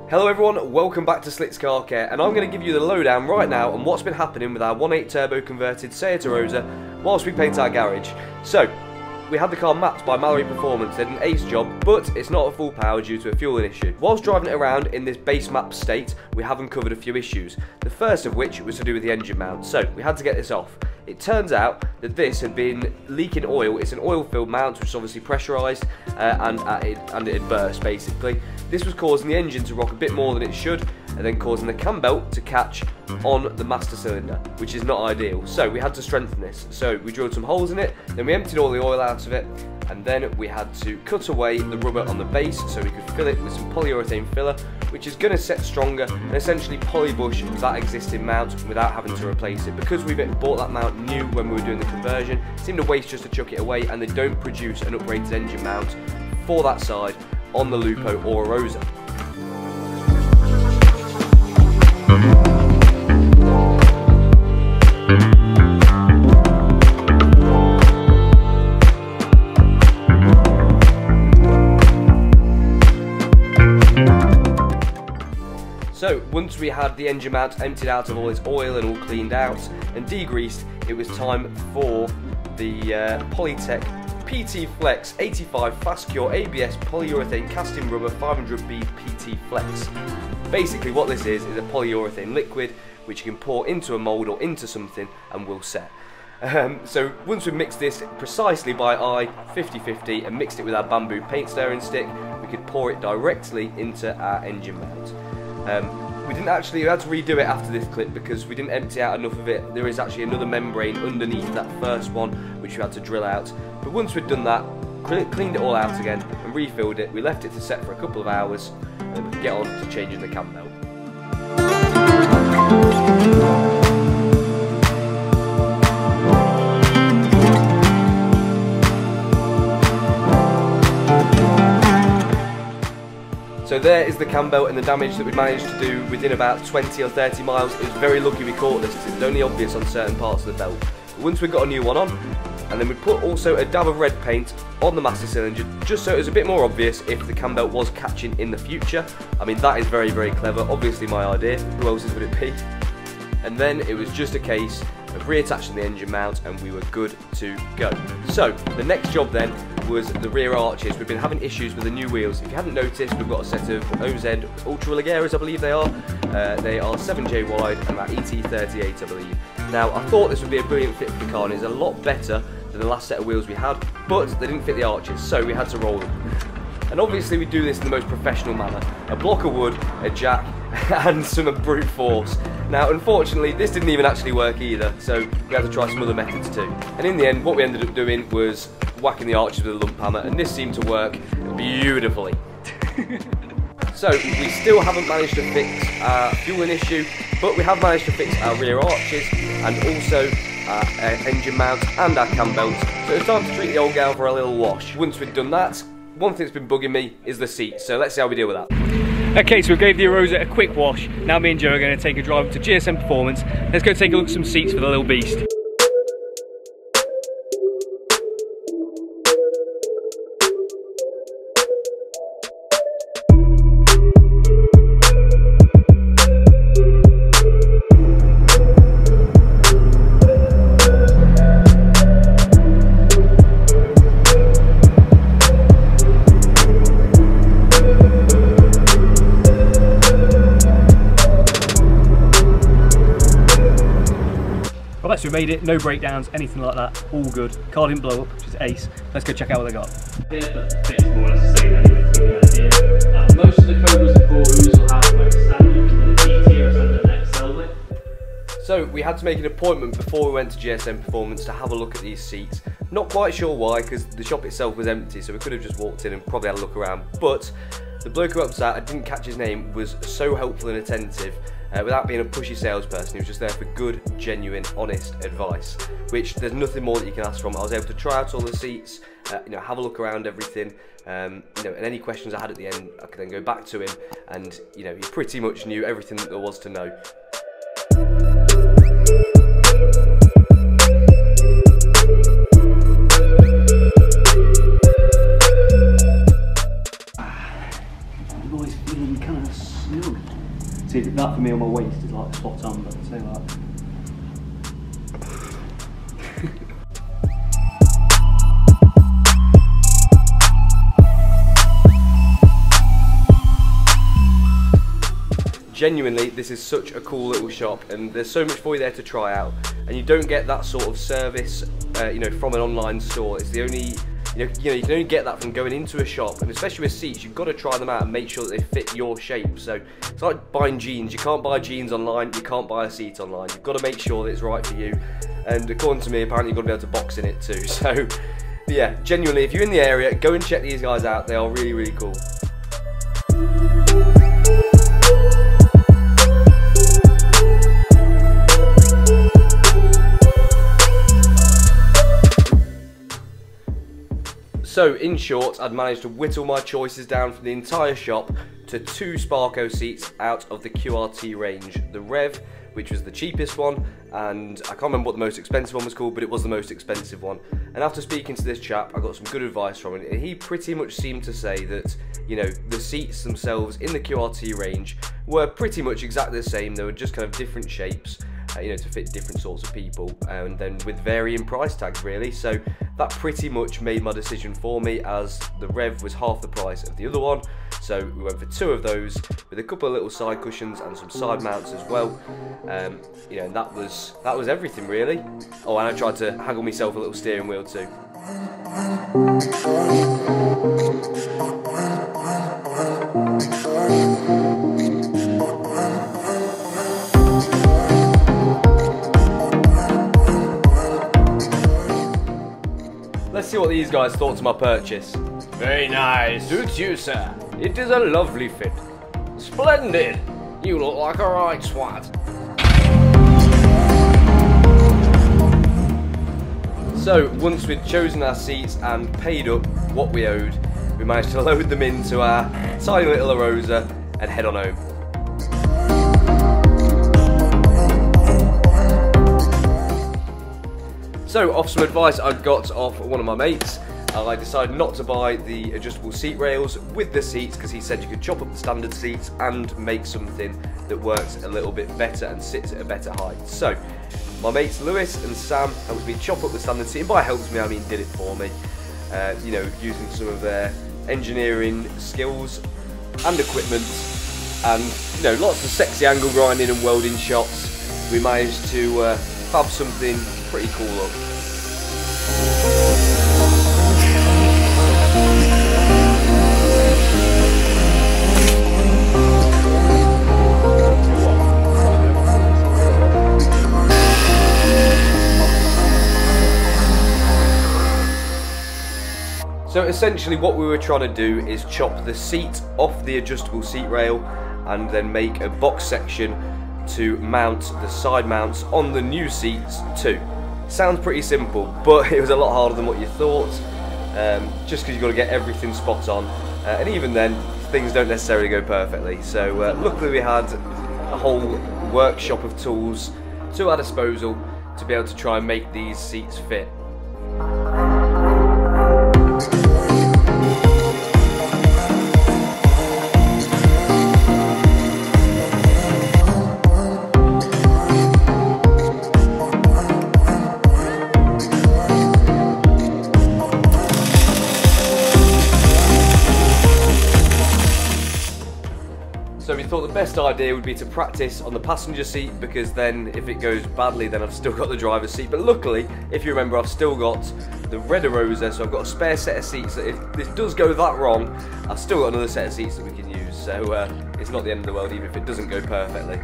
Hello everyone, welcome back to Slick's Car Care, and I'm going to give you the lowdown right now on what's been happening with our 1.8 turbo converted Seat Arosa whilst we paint our garage. So, we had the car mapped by Mallory Performance. They did an ace job, but it's not at full power due to a fueling issue. Whilst driving it around in this base map state, we have uncovered a few issues. The first of which was to do with the engine mount, so we had to get this off. It turns out that this had been leaking oil. It's an oil-filled mount, which is obviously pressurised, and it had burst basically. This was causing the engine to rock a bit more than it should, and then causing the cam belt to catch on the master cylinder, which is not ideal. So we had to strengthen this. So we drilled some holes in it, then we emptied all the oil out of it, and then we had to cut away the rubber on the base so we could fill it with some polyurethane filler, which is going to set stronger and essentially polybush that existing mount without having to replace it. Because we bought that mount new when we were doing the conversion, it seemed a waste just to chuck it away, and they don't produce an uprated engine mount for that side on the Lupo or Arosa. So, once we had the engine mount emptied out of all its oil and all cleaned out and degreased, it was time for the Polytech PT Flex 85 Fast Cure ABS Polyurethane Casting Rubber 500B PT Flex. Basically what this is a polyurethane liquid which you can pour into a mould or into something and will set. So once we mixed this precisely by eye, 50-50, and mixed it with our bamboo paint stirring stick, we could pour it directly into our engine mount. We had to redo it after this clip because we didn't empty out enough of it. There is actually another membrane underneath that first one which we had to drill out. But once we'd done that, cleaned it all out again and refilled it, we left it to set for a couple of hours and then we could get on to changing the cam belt. So there is the cam belt and the damage that we managed to do within about 20 or 30 miles. It was very lucky we caught this because it was only obvious on certain parts of the belt. But once we got a new one on, and then we put also a dab of red paint on the master cylinder just so it was a bit more obvious if the cam belt was catching in the future. I mean, that is very, very clever. Obviously my idea. Who else's would it be? And then it was just a case of reattaching the engine mount and we were good to go. So the next job then was the rear arches. We've been having issues with the new wheels. If you haven't noticed, we've got a set of OZ Ultra Ligeras, I believe they are. They are 7J wide and that ET38, I believe. Now I thought this would be a brilliant fit for the car and it's a lot better than the last set of wheels we had, but they didn't fit the arches, so we had to roll them. And obviously we do this in the most professional manner. A block of wood, a jack, and some brute force. Now unfortunately this didn't even actually work either, so we had to try some other methods too. And in the end what we ended up doing was whacking the arches with a lump hammer, and this seemed to work beautifully. So we still haven't managed to fix our fueling issue, but we have managed to fix our rear arches and also our engine mount and our cam belt. So it's time to treat the old gal for a little wash. Once we've done that, one thing that's been bugging me is the seat, so let's see how we deal with that. Okay, so we gave the Arosa a quick wash. Now me and Joe are going to take a drive to GSM Performance. Let's go take a look at some seats for the little beast. Right, so we made it, no breakdowns, anything like that, all good. Car didn't blow up, which is ace. Let's go check out what they got. Yeah, but fits more or less the same anyway, to give you an idea. Most of the Cobras and Corus will have like standard and the GT or standard XL width. So we had to make an appointment before we went to GSM Performance to have a look at these seats. Not quite sure why, because the shop itself was empty, so we could have just walked in and probably had a look around. But the bloke who helped us out, I didn't catch his name, was so helpful and attentive. Without being a pushy salesperson, he was just there for good, genuine, honest advice, which there's nothing more that you can ask from. I was able to try out all the seats, have a look around everything, and any questions I had at the end, I could then go back to him, and he pretty much knew everything that there was to know. That for me on my waist is like spot on, but say that. Genuinely, this is such a cool little shop, and there's so much for you there to try out, and you don't get that sort of service, you know, from an online store. It's the only, you can only get that from going into a shop, and especially with seats, you've got to try them out and make sure that they fit your shape. So it's like buying jeans. You can't buy jeans online, you can't buy a seat online. You've got to make sure that it's right for you, and according to me, apparently you've got to be able to box in it too. So yeah, genuinely, if you're in the area, go and check these guys out. They are really, really cool. So, in short, I'd managed to whittle my choices down from the entire shop to 2 Sparco seats out of the QRT range. The Rev, which was the cheapest one, and I can't remember what the most expensive one was called, but it was the most expensive one. And after speaking to this chap, I got some good advice from him, and he pretty much seemed to say that, you know, the seats themselves in the QRT range were pretty much exactly the same. They were just kind of different shapes, you know, to fit different sorts of people, and then with varying price tags really. So that pretty much made my decision for me, as the Rev was half the price of the other one. So we went for 2 of those with a couple of little side cushions and some side mounts as well. You know, and that was everything really. Oh, and I tried to haggle myself a little steering wheel too. Let's see what these guys thought to my purchase. Very nice. Suits you, sir. It is a lovely fit. Splendid. You look like a right swat. So, once we'd chosen our seats and paid up what we owed, we managed to load them into our tiny little Arosa and head on home. So, off some advice I got off one of my mates, I decided not to buy the adjustable seat rails with the seats, because he said you could chop up the standard seats and make something that works a little bit better and sits at a better height. So, my mates Lewis and Sam helped me chop up the standard seat, and by helped me I mean did it for me. You know, using some of their engineering skills and equipment, and you know, lots of sexy angle grinding and welding shots, we managed to fab something pretty cool up. So essentially what we were trying to do is chop the seat off the adjustable seat rail and then make a box section to mount the side mounts on the new seats too. Sounds pretty simple, but it was a lot harder than what you thought, just because you've got to get everything spot on, and even then things don't necessarily go perfectly. So luckily we had a whole workshop of tools to our disposal to be able to try and make these seats fit. So we thought the best idea would be to practice on the passenger seat, because then if it goes badly then I've still got the driver's seat. But luckily, if you remember, I've still got the red Arosa, so I've got a spare set of seats that if this does go that wrong, I've still got another set of seats that we can use. So it's not the end of the world even if it doesn't go perfectly.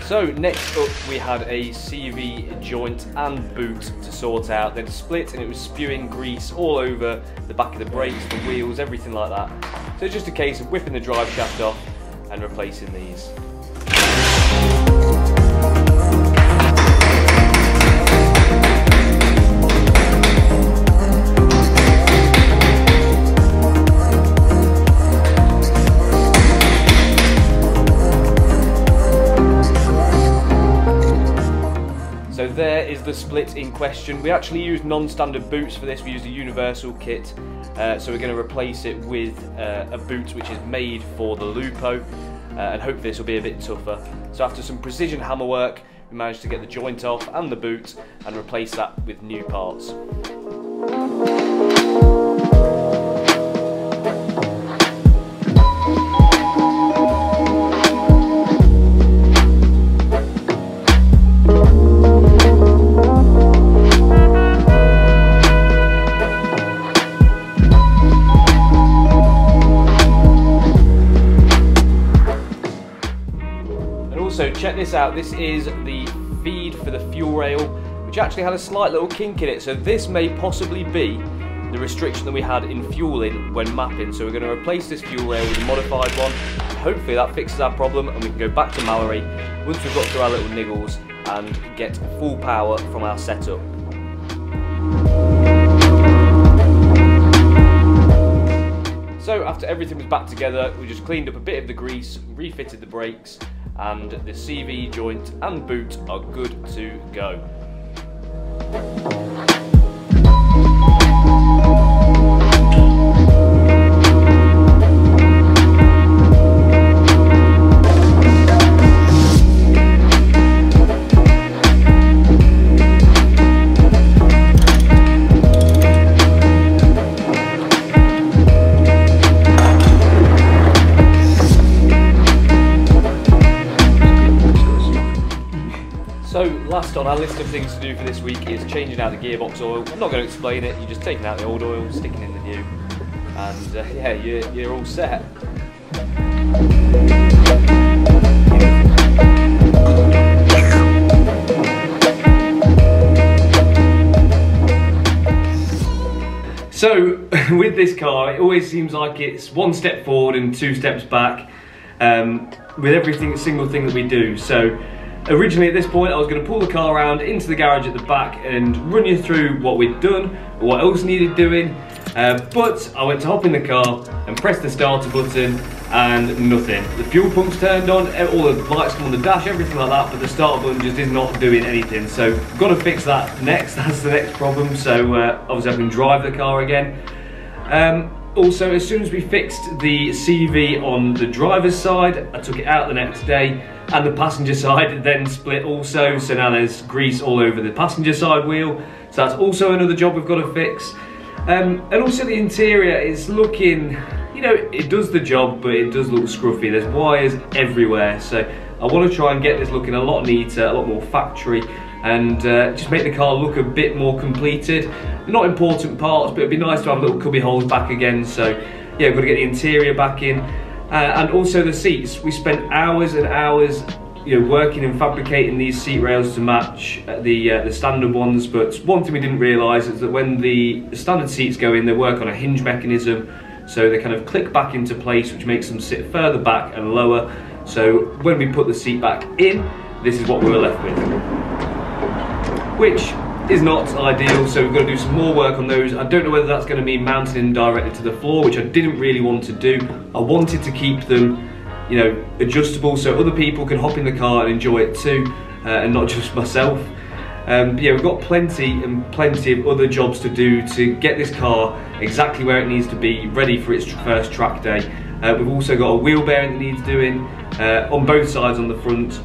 So next up we had a CV joint and boot to sort out. They'd split and it was spewing grease all over the back of the brakes, the wheels, everything like that. So it's just a case of whipping the drive shaft off and replacing these. the split in question. We actually used non-standard boots for this. We used a universal kit, so we're going to replace it with a boot which is made for the Lupo, and hopefully this will be a bit tougher. So after some precision hammer work, we managed to get the joint off and the boot and replace that with new parts. So check this out, this is the feed for the fuel rail, which actually had a slight little kink in it, so this may possibly be the restriction that we had in fueling when mapping. So we're going to replace this fuel rail with a modified one, and hopefully that fixes our problem and we can go back to Mallory once we've got through our little niggles and get full power from our setup. So after everything was back together, we just cleaned up a bit of the grease, refitted the brakes, and the CV joint and boot are good to go. So last on our list of things to do for this week is changing out the gearbox oil. I'm not going to explain it, you're just taking out the old oil, sticking in the new, and yeah, you're all set. So with this car, it always seems like it's one step forward and two steps back with every single thing that we do. So originally at this point I was going to pull the car around into the garage at the back and run you through what we'd done, what else needed doing, but I went to hop in the car and press the starter button and nothing. The fuel pump's turned on, all the lights come on the dash, everything like that, but the starter button just is not doing anything. So got to fix that next, that's the next problem. So obviously I can drive the car again. Also, as soon as we fixed the CV on the driver's side, I took it out the next day, and the passenger side then split also, so now there's grease all over the passenger side wheel, so that's also another job we've got to fix. And also the interior is looking, you know, it does the job, but it does look scruffy. There's wires everywhere, so I want to try and get this looking a lot neater, a lot more factory, and just make the car look a bit more completed. Not important parts, but it'd be nice to have little cubby holes back again. So yeah, we've got to get the interior back in, and also the seats. We spent hours and hours, you know, working and fabricating these seat rails to match the standard ones. But one thing we didn't realise is that when the standard seats go in, they work on a hinge mechanism, so they kind of click back into place, which makes them sit further back and lower. So when we put the seat back in, this is what we were left with, which is not ideal. So we've got to do some more work on those. I don't know whether that's going to be mounted in directly to the floor, which I didn't really want to do. I wanted to keep them, you know, adjustable so other people can hop in the car and enjoy it too, and not just myself. But yeah, we've got plenty of other jobs to do to get this car exactly where it needs to be, ready for its first track day. We've also got a wheel bearing that needs doing on both sides on the front.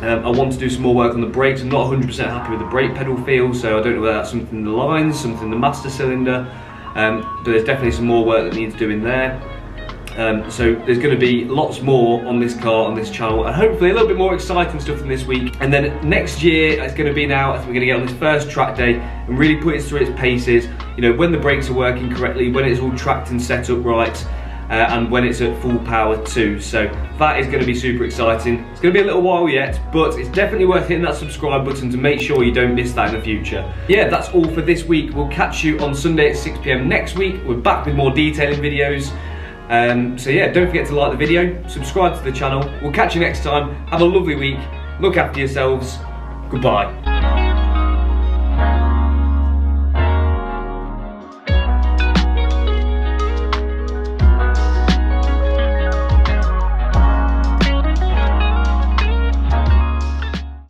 I want to do some more work on the brakes. I'm not 100% happy with the brake pedal feel, so I don't know whether that's something in the lines, something in the master cylinder, but there's definitely some more work that needs doing there. So there's going to be lots more on this car, on this channel, and hopefully a little bit more exciting stuff than this week. And then next year, it's going to be now, I think we're going to get on this first track day and really put it through its paces, you know, when the brakes are working correctly, when it's all tracked and set up right, and when it's at full power too. So that is going to be super exciting. It's going to be a little while yet, but it's definitely worth hitting that subscribe button to make sure you don't miss that in the future. Yeah, that's all for this week. We'll catch you on Sunday at 6 PM next week. We're back with more detailing videos. So yeah, don't forget to like the video, subscribe to the channel. We'll catch you next time. Have a lovely week. Look after yourselves. Goodbye.